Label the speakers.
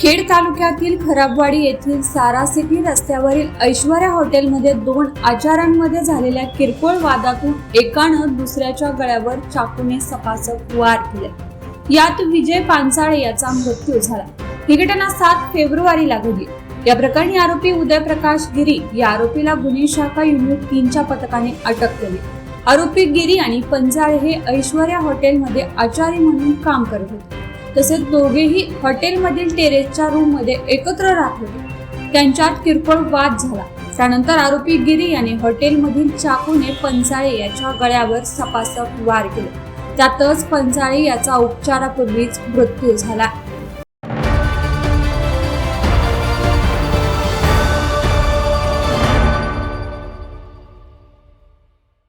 Speaker 1: खेड तालुक्यातील खराबवाडी येथील सारा सिटी रस्त्यावरील ऐश्वर्या हॉटेलमध्ये 2 आचाऱ्यांमध्ये झालेल्या किरकोळ वादातून एकानं दुसऱ्याच्या गळ्यावर चाकूने सपासप वार केले। यात विजय पांचाळे याचा मृत्यू झाला। ही घटना 7 फेब्रुवारीला घडली। या प्रकरणी आरोपी उदय प्रकाश गिरी या आरोपीला गुन्हे शाखा युनिट 3च्या पथकाने अटक केली। आरोपी गिरी आणि पंचाळे हे ऐश्वर्या हॉटेलमध्ये आचारी म्हणून काम करत होते। तसेच दोघेही हॉटेलमधील टेरेसच्या रूम मध्ये एकत्र राहत होते। त्यांच्यात किरकोळ वाद झाला। त्यानंतर आरोपी गिरी याने हॉटेलमधील चाकूने पंचाळे याच्या गळ्यावर सपासप वार केले। त्यातच पंचाळे याचा उपचारापूर्वीच मृत्यू झाला।